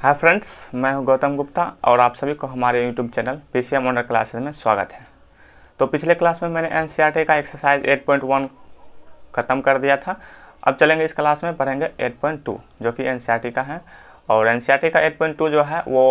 Hi friends, मैं हूं गौतम गुप्ता और आप सभी को हमारे YouTube channel PCM honour classes में स्वागत है। तो पिछले क्लास में मैंने एनसीईआरटी का एक्सरसाइज 8.1 ख़त्म कर दिया था। अब चलेंगे इस क्लास में पढ़ेंगे 8.2 जो कि एनसीईआरटी का है। और एनसीईआरटी का 8.2 जो है वो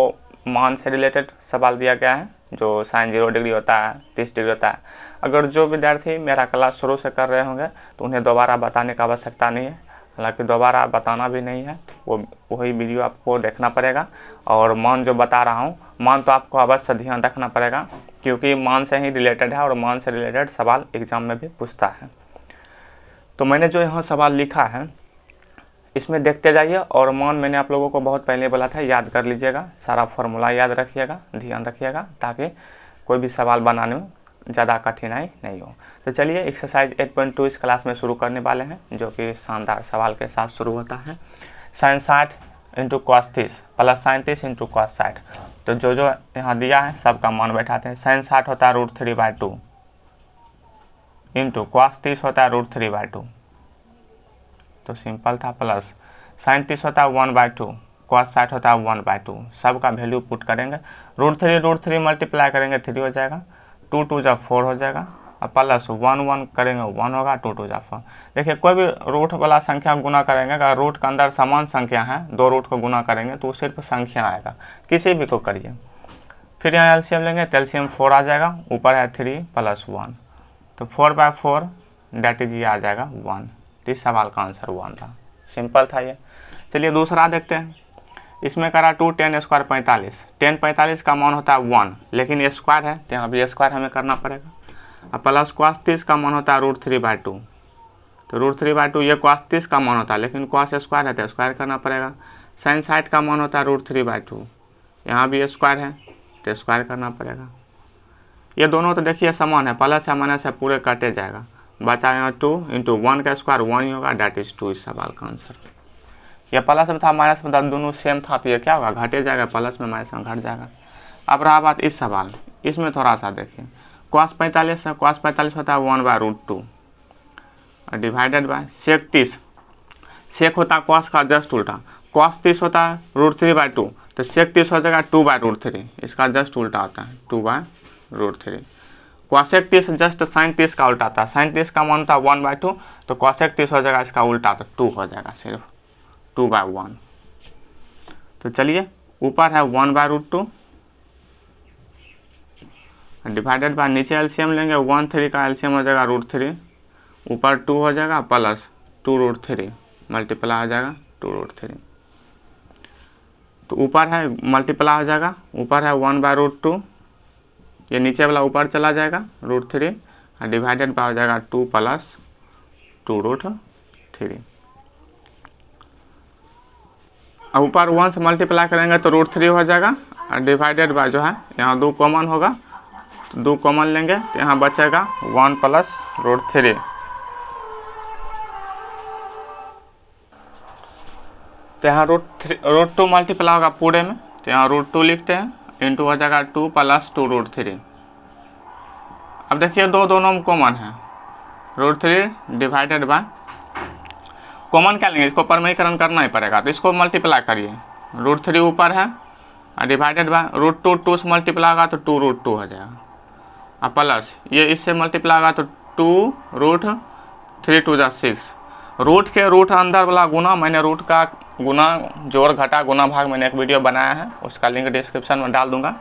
मान से रिलेटेड सवाल दिया गया है, जो साइन 0 डिग्री होता है, 30 डिग्री होता है। अगर जो विद्यार्थी मेरा क्लास शुरू से कर रहे होंगे तो उन्हें दोबारा बताने की आवश्यकता नहीं है, हालांकि दोबारा बताना भी नहीं है, वो वही वीडियो आपको देखना पड़ेगा। और मान जो बता रहा हूँ, मान तो आपको अवश्य ध्यान रखना पड़ेगा क्योंकि मान से ही रिलेटेड है और मान से रिलेटेड सवाल एग्जाम में भी पूछता है। तो मैंने जो यहाँ सवाल लिखा है इसमें देखते जाइए। और मान मैंने आप लोगों को बहुत पहले बोला था, याद कर लीजिएगा, सारा फॉर्मूला याद रखिएगा, ध्यान रखिएगा ताकि कोई भी सवाल बनाने में ज़्यादा कठिनाई नहीं हो। तो चलिए एक्सरसाइज 8.2 इस क्लास में शुरू करने वाले हैं, जो कि शानदार सवाल के साथ शुरू होता है। Sine 60 into cos 30 plus sine 30 into cos 60। तो जो जो यहाँ दिया है सबका मान बैठाते हैं। साइन 60 होता है √3/2 इंटू कॉस 30 होता है √3/2, तो सिंपल था, प्लस साइन 30 होता है 1/2, कॉस 60 होता है 1/2। सबका वैल्यू पुट करेंगे, √3 मल्टीप्लाई करेंगे 3 हो जाएगा, 2 2 जा 4 हो जाएगा, और प्लस 1 1 करेंगे 1 होगा, 2 2 जा 4। देखिए कोई भी रूट वाला संख्या गुना करेंगे, अगर रूट के अंदर समान संख्या है, दो रूट को गुना करेंगे तो सिर्फ संख्या आएगा, किसी भी को करिए। फिर यहाँ एलसीएम लेंगे तो एलसीएम 4 आ जाएगा, ऊपर है 3 + 1, तो 4/4 डेट इज ये आ जाएगा 1। तो इस सवाल का आंसर 1 था, सिंपल था ये। चलिए दूसरा देखते हैं। इसमें करा 2 10 स्क्वायर 45। 10 45 का मान होता है 1, लेकिन ये स्क्वायर है तो यहाँ भी स्क्वायर हमें करना पड़ेगा। और प्लस कॉस 30 का मान होता है √3/2, तो √3/2 ये कॉस 30 का मान होता है, लेकिन कॉस स्क्वायर है तो स्क्वायर करना पड़ेगा। साइन 60 का मान होता है √3/2, यहाँ भी स्क्वायर है तो स्क्वायर करना पड़ेगा। ये दोनों तो देखिए समान है, प्लस या माइनस है, पूरे काटे जाएगा, बचा यहाँ 2 इंटू 1 का स्क्वायर 1 ही होगा, डेट इज 2 इस सवाल का आंसर। ये प्लस में था माइनस में था, दोनों सेम था, तो ये क्या होगा, घटे जाएगा, प्लस में माइनस में घट जाएगा। अब रहा बात इस सवाल, इसमें थोड़ा सा देखिए, cos 45 है, cos 45 होता है 1/√2 डिवाइडेड बाय सेक 30। सेक होता है cos का जस्ट उल्टा, cos 30 होता है √3/2, तो सेक 30 हो जाएगा 2/√3, इसका जस्ट उल्टा होता है 2/√3। cosec 30 जस्ट साइन 30 का उल्टा था, साइन 30 का मान होता है 1/2, तो cosec 30 हो जाएगा इसका उल्टा, तो 2 हो जाएगा, सिर्फ 2/1। तो चलिए ऊपर है 1/√2 डिवाइडेड बाय, नीचे एलसीएम लेंगे 1 3 का एलसीएम हो जाएगा √3, ऊपर 2 हो जाएगा, प्लस 2√3 मल्टीप्लाई हो जाएगा 2√3। तो ऊपर है मल्टीप्लाई हो जाएगा, ऊपर है 1/√2, ये नीचे वाला ऊपर चला जाएगा √3, और डिवाइडेड बाय हो जाएगा 2 + 2√3। अब ऊपर 1 से मल्टीप्लाई करेंगे तो √3 हो जाएगा, और डिवाइडेड बाय जो है यहाँ 2 कॉमन होगा, 2 कॉमन लेंगे तो यहाँ बचेगा 1 + √3। तो यहाँ √2 मल्टीप्लाई होगा पूरे में, तो यहाँ √2 लिखते हैं, इंटू हो जाएगा 2 + 2√3। अब देखिए दोनों में कॉमन है, √3 डिवाइडेड बाय, कॉमन क्या लेंगे, इसको परमीकरण करना ही पड़ेगा, तो इसको मल्टीप्लाई करिए, √3 ऊपर है और डिवाइडेड बाय √2 2 से मल्टीप्लाई होगा तो 2√2 हो जाएगा, और प्लस ये इससे मल्टीप्लाई होगा तो 2√3 2 जा 6। रूट के रूट अंदर वाला गुना, मैंने रूट का गुना जोड़ घटा गुना भाग मैंने एक वीडियो बनाया है, उसका लिंक डिस्क्रिप्शन में डाल दूंगा।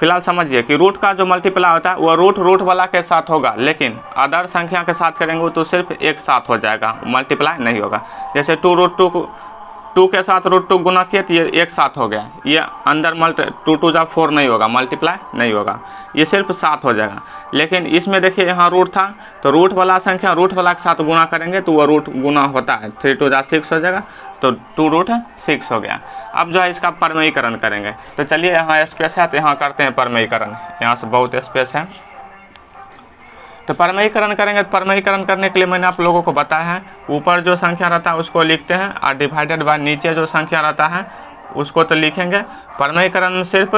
फिलहाल समझिए कि रूट का जो मल्टीप्लाई होता है वो रूट वाला के साथ होगा, लेकिन अदर संख्या के साथ करेंगे तो सिर्फ एक साथ हो जाएगा, मल्टीप्लाई नहीं होगा। जैसे 2√2 को 2 के साथ √2 गुना किए तो ये एक साथ हो गया, ये अंदर 2 2 जा 4 नहीं होगा, मल्टीप्लाई नहीं होगा, ये सिर्फ 7 हो जाएगा। लेकिन इसमें देखिए यहाँ रूट था, तो रूट वाला संख्या रूट वाला के साथ गुना करेंगे तो वो रूट गुना होता है, 3 2 जा 6 हो जाएगा, तो 2√6 हो गया। अब जो है इसका परमीकरण करेंगे, तो चलिए यहाँ स्पेस है तो यहाँ करते हैं परमीकरण, यहाँ से बहुत स्पेस है, तो परमीकरण करेंगे। तो परमीकरण करने के लिए मैंने आप लोगों को बताया है, ऊपर जो संख्या रहता है उसको लिखते हैं, और डिवाइडेड बाय नीचे जो संख्या रहता है उसको तो लिखेंगे। परमीकरण में सिर्फ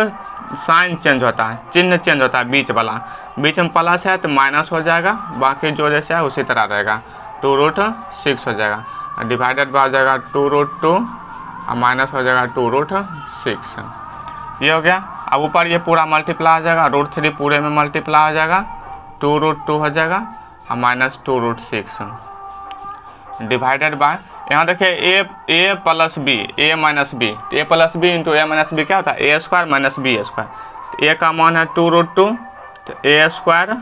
साइन चेंज होता है, चिन्ह चेंज होता है, बीच वाला, बीच में प्लस है तो माइनस हो जाएगा, बाकी जो जैसे है उसी तरह रहेगा, 2√6 हो जाएगा, डिवाइडेड बाय हो जाएगा 2√2 और माइनस हो जाएगा 2√6। ये हो गया। अब ऊपर ये पूरा मल्टीप्लाई हो जाएगा, √3 पूरे में मल्टीप्लाई हो जाएगा, 2√2 हो जाएगा और माइनस 2√6 डिवाइडेड बाय, यहाँ देखिए a plus B, a minus B, a plus B into a minus B क्या होता है, a square minus B square. तो a का मान है 2√2, तो a square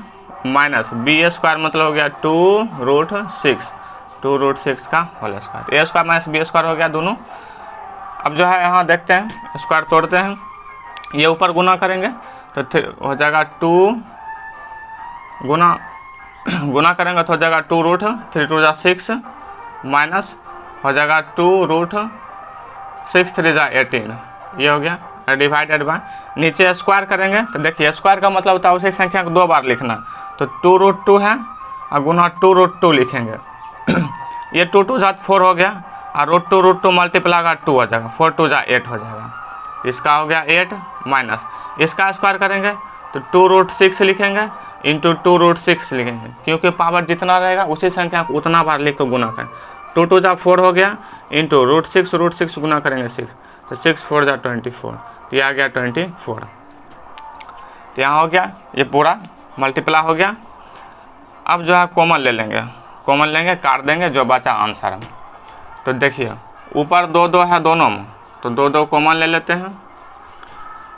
minus B square मतलब हो गया 2√6, 2√6 का whole square. a square minus B square हो गया दोनों। अब जो है यहाँ देखते हैं, स्क्वायर तोड़ते हैं, ये ऊपर गुना करेंगे तो हो जाएगा 2 गुना करेंगे तो हो जाएगा 2√3 2 6 माइनस हो जाएगा 2√6 3 18। ये हो गया डिवाइडेड बाय, नीचे स्क्वायर करेंगे तो देखिए स्क्वायर का मतलब होता है उसी संख्या को 2 बार लिखना। तो 2√2 है और गुना 2√2 लिखेंगे। ये 2 2 4 हो गया और √2 मल्टीप्लाई का 2 हो जाएगा, 4 2 8 हो जाएगा। इसका हो गया 8 माइनस इसका स्क्वायर करेंगे तो 2√6 लिखेंगे इंटू 2√6 लिखेंगे, क्योंकि पावर जितना रहेगा उसी संख्या को उतना बार लिख कर गुना करें। 2 2 4 हो गया इंटू √6 गुना करेंगे 6, तो 6 4 24, तो ये आ गया 24। तो यहाँ हो गया ये पूरा मल्टीप्लाई हो गया। अब जो है कॉमन ले लेंगे, कॉमन लेंगे काट देंगे, जो बचा आंसर है। तो देखिए ऊपर 2 2 है दोनों में, तो 2 2 कॉमन ले लेते हैं।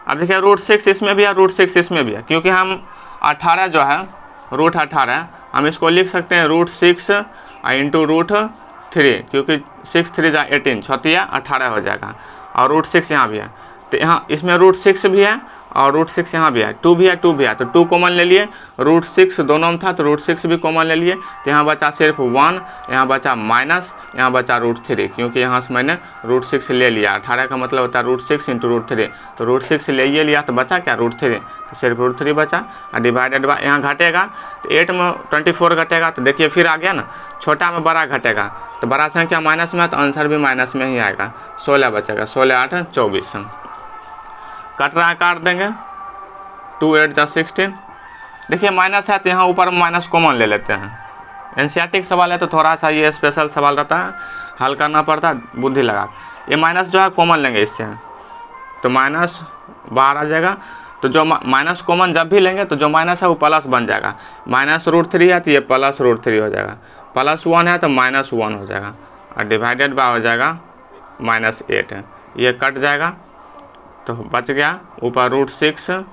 अब देखिए √6 इसमें भी है, √6 इसमें भी है, क्योंकि हम 18 जो है √18 हम इसको लिख सकते हैं √6 इंटू √3, क्योंकि 6 3 18 छतिया 18 हो जाएगा, और √6 यहाँ भी है। तो यहाँ इसमें √6 भी है और √6 यहाँ भी है, 2 भी है 2 भी है, तो 2 कॉमन ले लिए, √6 दोनों में था तो √6 भी कॉमन ले लिए। तो यहाँ बचा सिर्फ 1, यहाँ बचा माइनस, यहाँ बचा √3, क्योंकि यहाँ से मैंने √6 ले लिया। 18 का मतलब होता है √6 इंटू √3, तो √6 ले ये लिया तो बचा क्या √3, तो सिर्फ √3 बचा और डिवाइडेड बाय, यहाँ घटेगा तो 8 में 24 घटेगा, तो देखिए फिर आ गया ना, छोटा में बड़ा घटेगा, तो बड़ा संख्या माइनस में है तो आंसर भी माइनस में ही आएगा, 16 बचेगा, 16 8 24। कट रहा है काट देंगे, 2 8 16। देखिए माइनस है तो यहाँ ऊपर माइनस कॉमन ले लेते हैं। एनसीईआरटी का सवाल है तो थोड़ा सा ये स्पेशल सवाल रहता है, हल करना पड़ता है बुद्धि लगा। ये माइनस जो है कॉमन लेंगे इससे, तो माइनस बाहर आ जाएगा। तो जो माइनस कॉमन जब भी लेंगे तो जो माइनस है वो प्लस बन जाएगा। माइनस √3 है तो ये प्लस √3 हो जाएगा, +1 है तो -1 हो जाएगा, और डिवाइडेड बाय हो जाएगा -8 है। ये कट जाएगा तो बच गया ऊपर √6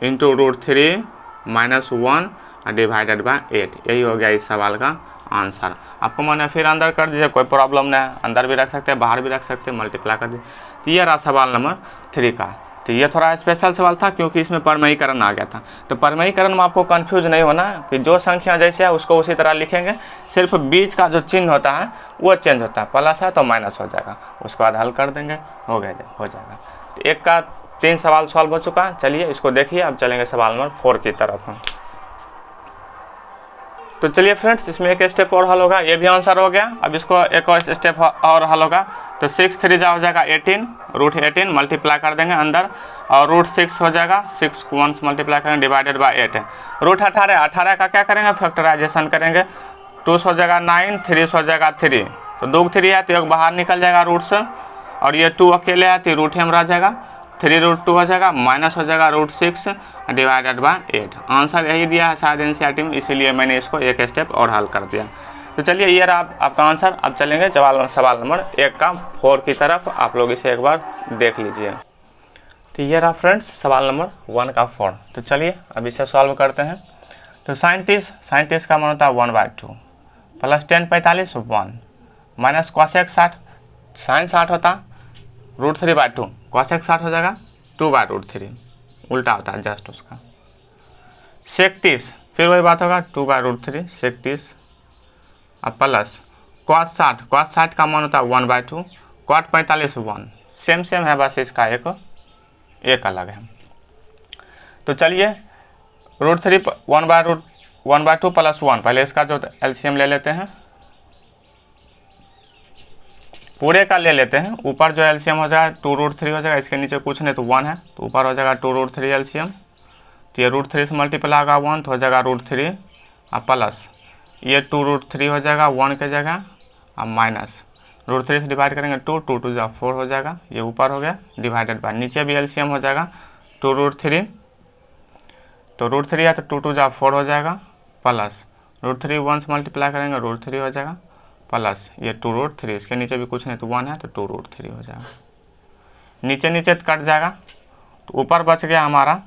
इंटू √3 -1 और डिवाइडेड बाय 8। यही हो गया इस सवाल का आंसर। आपको मैंने फिर अंदर कर दीजिए, कोई प्रॉब्लम नहीं है, अंदर भी रख सकते हैं बाहर भी रख सकते हैं, मल्टीप्लाई कर दीजिए। तो ये रहा सवाल नंबर 3 का। तो ये थोड़ा स्पेशल सवाल था क्योंकि इसमें परमयीकरण आ गया था। तो परमयीकरण में आपको कंफ्यूज नहीं होना कि जो संख्या जैसे है उसको उसी तरह लिखेंगे, सिर्फ बीच का जो चिन्ह होता है वो चेंज होता है, प्लस है तो माइनस हो जाएगा, उसके बाद हल कर देंगे, हो जाएगा। तो 1 का 3 सवाल सॉल्व हो चुका है। चलिए इसको देखिए, अब चलेंगे सवाल नंबर 4 की तरफ। तो चलिए फ्रेंड्स, इसमें एक स्टेप और हल होगा, ये भी आंसर हो गया। अब इसको एक और स्टेप और हल होगा। तो 6 3 हो जाएगा 18, √18 मल्टीप्लाई कर देंगे अंदर, और √6 हो जाएगा, 6 को 1 से मल्टीप्लाई करेंगे, डिवाइडेड बाय 8 है। √18 का क्या करेंगे, फैक्टराइजेशन करेंगे, 2 हो जाएगा 9, 3 हो जाएगा 3, तो 2 3 है तो एक बाहर निकल जाएगा रूट से, और ये 2 अकेले है तो रूट में रह जाएगा, 3√2 हो जाएगा, माइनस हो जाएगा √6 डिवाइडेड बाय 8। आंसर यही दिया है शायद एनसीईआरटी में, इसीलिए मैंने इसको एक स्टेप और हल कर दिया। तो चलिए ये रहा आपका आंसर। अब चलेंगे सवाल नंबर 1 का 4 की तरफ, आप लोग इसे एक बार देख लीजिए। तो ये रहा फ्रेंड्स सवाल नंबर 1 का 4। तो चलिए अब इसे सॉल्व करते हैं। तो साइंटिस्ट का मान होता है 1/2 प्लस 10 45 1 माइनस कॉसेक 60 साइन 60 होता √3/2, कॉसेक 60 हो जाएगा 2/√3, उल्टा होता है जस्ट उसका। सेक 30 फिर वही बात होगा 2/√3 सेक 30, अब प्लस कॉस 60 का मान होता है 1/2, कॉट 45 1, सेम है, बस इसका एक अलग है। तो चलिए √3 1/2 प्लस 1, पहले इसका जो एलसीएम ले लेते हैं, पूरे का ले लेते हैं। ऊपर जो एलसीएम हो जाएगा 2√3 हो जाएगा, इसके नीचे कुछ नहीं तो 1 है, तो ऊपर हो जाएगा 2√3 एलसीएम, तो ये √3 से मल्टीप्लाई होगा 1 तो हो जाएगा √3, और प्लस ये 2√3 हो जाएगा 1 के जगह, और माइनस रूट 3 से डिवाइड करेंगे 2, 2 2 जा 4 हो जाएगा, ये ऊपर हो गया, डिवाइडेड बाय नीचे भी एलसीएम हो जाएगा 2 रूट 3, तो रूट 3 है तो 2 2 जा 4 हो जाएगा, प्लस रूट 3 1 से मल्टीप्लाई करेंगे रूट 3 हो जाएगा, प्लस ये 2 रूट 3, इसके नीचे भी कुछ नहीं तो 1 है तो 2 रूट 3 हो जाएगा, नीचे नीचे कट जाएगा, तो ऊपर बच गया हमारा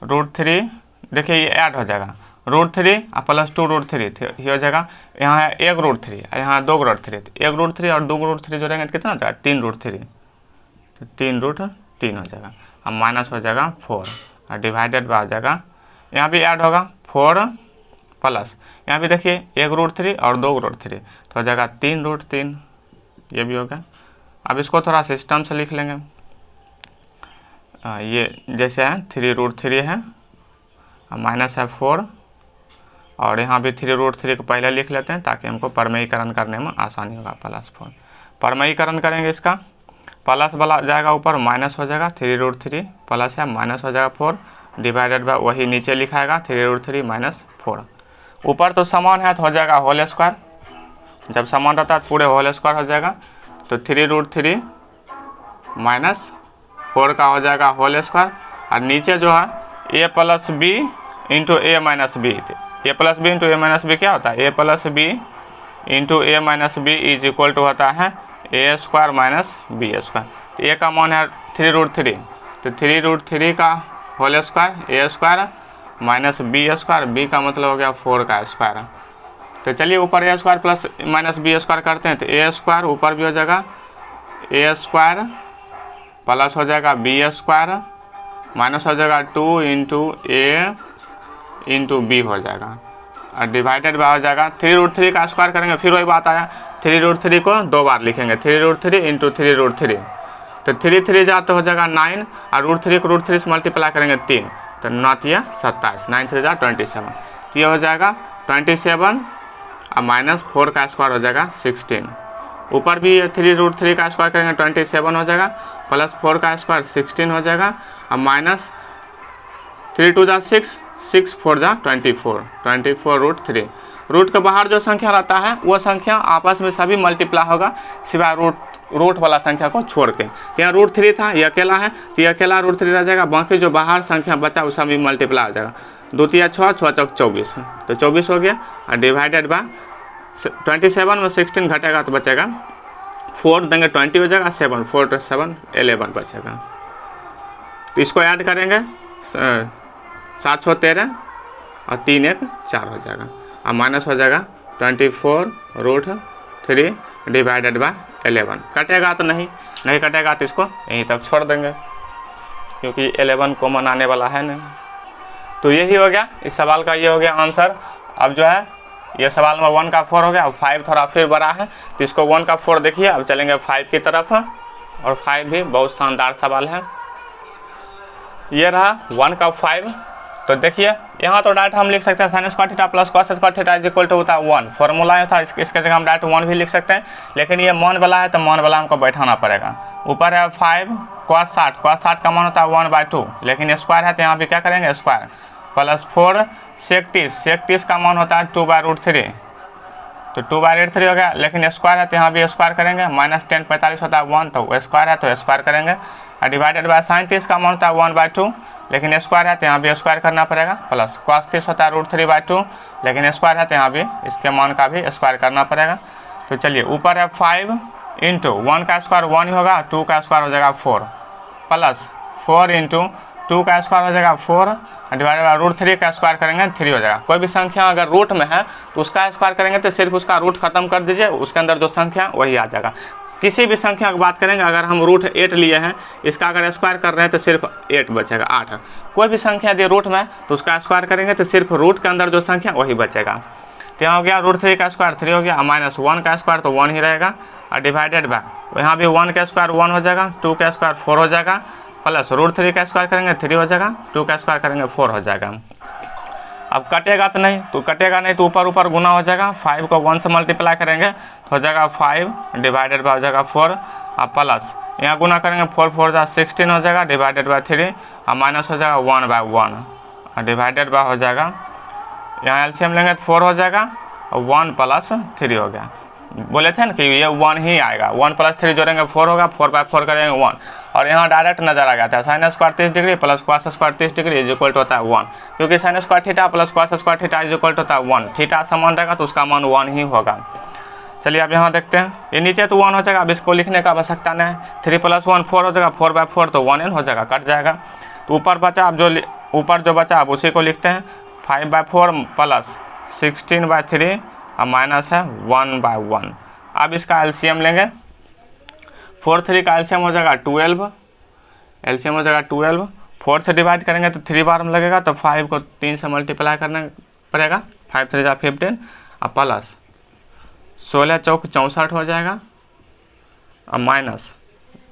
रूट 3, देखिए ये ऐड हो जाएगा रूट 3 और प्लस 2 रूट 3 हो जाएगा, यहाँ है 1 रूट 3 यहाँ 2 रूट 3, तो 1 रूट 3 और 2 रूट 3 जोड़ेंगे तो कितना हो जाएगा 3 रूट 3, तो 3 रूट 3 हो जाएगा, अब माइनस हो जाएगा 4 और डिवाइडेड बाय हो जाएगा, यहाँ भी ऐड होगा 4 प्लस यहाँ भी देखिए 1 रूट 3 और 2 रूट 3, तो हो जाएगा 3 रूट 3, ये भी हो गया। अब इसको थोड़ा सिस्टम से लिख लेंगे, ये जैसे है 3 रूट 3 है, माइनस है 4, और यहाँ भी 3 रूट 3 को पहले लिख लेते हैं ताकि हमको परमयीकरण करने में आसानी होगा, प्लस 4 परमयीकरण करेंगे, इसका प्लस वाला जाएगा ऊपर, माइनस हो जाएगा 3 रूट 3 प्लस है माइनस हो जाएगा 4 डिवाइडेड बाय वही नीचे लिखाएगा 3 रूट 3 माइनस 4, ऊपर तो समान है तो हो जाएगा होल स्क्वायर, जब समान रहता है तो पूरे होल स्क्वायर हो जाएगा, तो 3 रूट 3 माइनस 4 का हो जाएगा होल स्क्वायर, और नीचे जो है a plus B into a minus b, a plus B into a minus B क्या होता है, a plus B into a minus b is equal to होता है a square minus B square, तो ए का मान है 3 रूट 3, तो 3 रूट 3 का whole square a square minus B square, b का मतलब हो गया 4 का स्क्वायर, तो चलिए ऊपर a square plus minus B square करते हैं, तो ए स्क्वायर ऊपर भी हो जाएगा ए स्क्वायर प्लस हो जाएगा बी स्क्वायर माइनस हो जाएगा 2 इंटू ए इंटू बी हो जाएगा, और डिवाइडेड बाय हो जाएगा 3 रूट 3 का स्क्वायर करेंगे, फिर वही बात आया 3 रूट 3 को 2 बार लिखेंगे, 3 रूट 3 इंटू 3 रूट 3, तो 3 3 जाते हो जाएगा 9, और रूट 3 को रूट 3 से मल्टीप्लाई करेंगे 3, तो 9 या 27, 9 3 जा 27, ये हो जाएगा 27 और माइनस 4 का स्क्वायर हो जाएगा 16, ऊपर भी 3 रूट 3 का स्क्वायर करेंगे 27 हो जाएगा, प्लस 4 का स्क्वायर 16 हो जाएगा, और माइनस 3 2 जा 6, 6 4 जा 24 रूट 3, रूट के बाहर जो संख्या रहता है वो संख्या आपस में सभी मल्टीप्लाई होगा सिवाय रूट वाला संख्या को छोड़ के, यहाँ रूट 3 था ये अकेला है तो ये अकेला रूट 3 रह जाएगा, बाकी जो बाहर संख्या बचा उसका भी मल्टीप्लाई हो जाएगा, 2 3 6 6 चौक 24, तो 24 हो गया, और डिवाइडेड बाय 27 में 16 घटेगा तो बचेगा 4 देंगे 20 हो जाएगा, 7 4 to 7 11 बचेगा, तो इसको ऐड करेंगे 713 और 3 1 4 हो जाएगा, और माइनस हो जाएगा 24 रूट 3 डिवाइडेड बाय 11, कटेगा तो नहीं कटेगा तो इसको यहीं तक छोड़ देंगे क्योंकि 11 कॉमन आने वाला है ना, तो यही हो गया इस सवाल का, ये हो गया आंसर। अब जो है ये सवाल में 1 का 4 हो गया, अब 5 थोड़ा फिर बड़ा है तो इसको 1 का 4 देखिए, अब चलेंगे 5 की तरफ, और 5 भी बहुत शानदार सवाल है, ये रहा 1 का 5, तो देखिए यहाँ तो डायरेक्ट हम लिख सकते हैं sine square theta plus cos square theta is equal to होता है 1, फॉर्मूला था इसके जगह हम डायरेक्ट 1 भी लिख सकते हैं, लेकिन ये मान वाला है तो मान वाला हमको बैठाना पड़ेगा, ऊपर है 5 cos 60 का मान होता है 1/2, लेकिन स्क्वायर है तो यहाँ भी क्या करेंगे स्क्वायर, प्लस 4 sec 30 का मान होता है 2/√3, तो 2/√3 हो गया, लेकिन स्क्वायर है तो यहाँ भी स्क्वायर करेंगे, माइनस 10 45 होता है 1, तो स्क्वायर है तो स्क्वायर करेंगे, और डिवाइडेड बाय साइन 30 का मान होता है 1/2, लेकिन स्क्वायर है तो यहाँ भी स्क्वायर करना पड़ेगा, प्लस cos 30 होता है √3/2, लेकिन स्क्वायर है तो यहाँ भी इसके मान का भी स्क्वायर करना पड़ेगा, तो चलिए ऊपर है 5 इंटू 1 का स्क्वायर 1 ही होगा, 2 का स्क्वायर हो जाएगा 4, प्लस 4 इंटू 2 का स्क्वायर हो जाएगा 4, डिवाइडेड बाय √3 का स्क्वायर करेंगे 3 हो जाएगा, कोई भी संख्या अगर रूट में है तो उसका स्क्वायर करेंगे तो सिर्फ उसका रूट खत्म कर दीजिए, उसके अंदर जो संख्या वही आ जाएगा, किसी भी संख्या की बात करेंगे अगर हम रूट 8 लिए हैं, इसका अगर स्क्वायर कर रहे हैं तो सिर्फ 8 बचेगा 8, कोई भी संख्या यदि रूट में तो उसका स्क्वायर करेंगे तो सिर्फ रूट के अंदर जो संख्या वही बचेगा, तो यहाँ हो गया √3 का स्क्वायर 3 हो गया, माइनस 1 का स्क्वायर तो 1 ही रहेगा, और डिवाइडेड बाय यहाँ भी 1 का स्क्वायर 1 हो जाएगा, 2 का स्क्वायर 4 हो जाएगा, प्लस √3 का स्क्वायर करेंगे 3 हो जाएगा, 2 का स्क्वायर करेंगे 4 हो जाएगा, अब कटेगा तो नहीं, तो कटेगा नहीं तो ऊपर ऊपर गुना हो जाएगा, 5 को 1 से मल्टीप्लाई करेंगे तो हो जाएगा 5 डिवाइडेड बाय हो जाएगा 4, और प्लस यहाँ गुना करेंगे 4 4 जा 16 हो जाएगा, डिवाइडेड बाय 3, और माइनस हो जाएगा 1/1, और डिवाइडेड बाय हो जाएगा यहाँ एलसीएम लेंगे तो 4 हो जाएगा, और 1 + 3 हो गया, बोले थे ना कि ये 1 ही आएगा, 1 + 3 जोड़ेंगे 4 होगा, 4/4 करेंगे 1, और यहाँ डायरेक्ट नजर आ गया था sin square 30 degree plus cos square 30 degree is equal to होता है 1, क्योंकि sin square theta plus cos square theta is equal to होता है 1, थीटा समान रहेगा तो उसका मान 1 ही होगा। चलिए अब यहाँ देखते हैं, ये नीचे तो 1 हो जाएगा, अब इसको लिखने का आवश्यकता नहीं है, 3 + 1 4 हो जाएगा, 4/4 तो 1n हो जाएगा, कट जाएगा। तो ऊपर बचा, अब जो ऊपर जो बचा अब उसी को लिखते हैं, 5/4 प्लस 16/3 और माइनस है 1/1। अब इसका एलसीएम लेंगे, 4 3 का एलसीएम हो जाएगा 12, एलसीएम हो जाएगा 12, 4 से डिवाइड करेंगे तो 3 बार में लगेगा, तो 5 को 3 से मल्टीप्लाई करना पड़ेगा, 5 3 जा 15 और प्लस 16 चौक 64 हो जाएगा और माइनस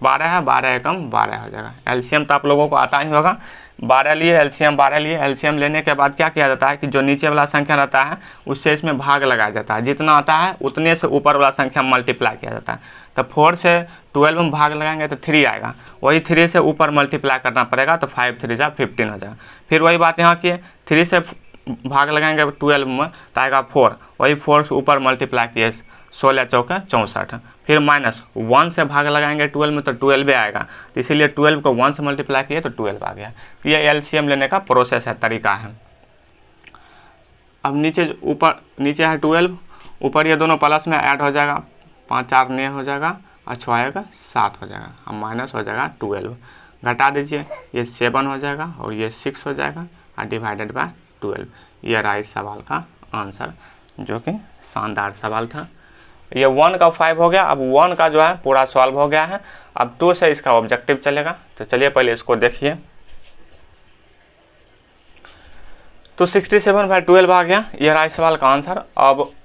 12 है, 12 एकम 12 हो जाएगा। एलसीएम तो आप लोगों को आता ही होगा, 12 लिए एलसीएम 12 लिए, एलसीएम लेने के बाद क्या किया जाता है कि जो नीचे वाला संख्या रहता है उससे इसमें भाग लगाया जाता है, जितना आता है उतने से ऊपर वाला संख्या मल्टीप्लाई किया जाता है। तो 4 से 12 में भाग लगाएंगे तो 3 आएगा, वही 3 से ऊपर मल्टीप्लाई करना पड़ेगा, तो 5 3 जा 15 हो जाएगा। फिर वही बात यहाँ की, 3 से भाग लगाएंगे 12 में तो आएगा 4, वही 4 से ऊपर मल्टीप्लाई किए 16 चौके 64, फिर माइनस 1 से भाग लगाएंगे 12 में तो 12 आएगा, तो इसीलिए 12 को 1 से मल्टीप्लाई किए तो 12 आ गया। ये एलसीएम लेने का प्रोसेस है, तरीका है। अब नीचे ऊपर नीचे है 12, ऊपर ये दोनों प्लस में ऐड हो जाएगा, 5 4 9 हो जाएगा और 6 आएगा 7 हो जाएगा, अब माइनस हो जाएगा 12, घटा दीजिए, ये 7 हो जाएगा और ये 6 हो जाएगा और डिवाइडेड बाय 12। ये रहा इस सवाल का आंसर, जो कि शानदार सवाल था। ये 1 का 5 हो गया, अब 1 का जो है पूरा सॉल्व हो गया है, अब 2 से इसका ऑब्जेक्टिव चलेगा। तो चलिए पहले इसको देखिए, तो 67/12 आ गया, ये रहा इस सवाल का आंसर।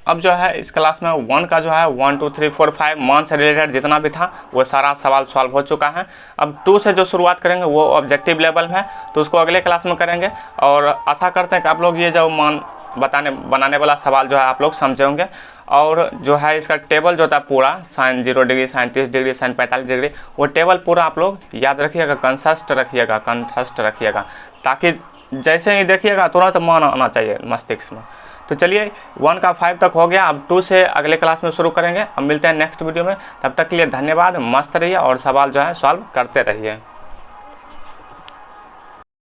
अब जो है इस क्लास में 1 का जो है 1 2 3 4 5 मान से रिलेटेड जितना भी था वो सारा सवाल सॉल्व हो चुका है। अब 2 से जो शुरुआत करेंगे वो ऑब्जेक्टिव लेवल में है, तो उसको अगले क्लास में करेंगे, और आशा करते हैं कि आप लोग ये जो मान बनाने वाला सवाल जो है आप लोग समझे होंगे। और जो है इसका टेबल जो था पूरा sin 0 degree, sin 30 degree, sin 45 degree, वो टेबल पूरा आप लोग याद रखिएगा, कंठस्थ रखिएगा, ताकि जैसे ही देखिएगा तुरंत मान आना चाहिए मस्तिष्क में। तो चलिए 1 का 5 तक हो गया, अब 2 से अगले क्लास में शुरू करेंगे। अब मिलते हैं नेक्स्ट वीडियो में, तब तक के लिए धन्यवाद, मस्त रहिए और सवाल जो है सॉल्व करते रहिए।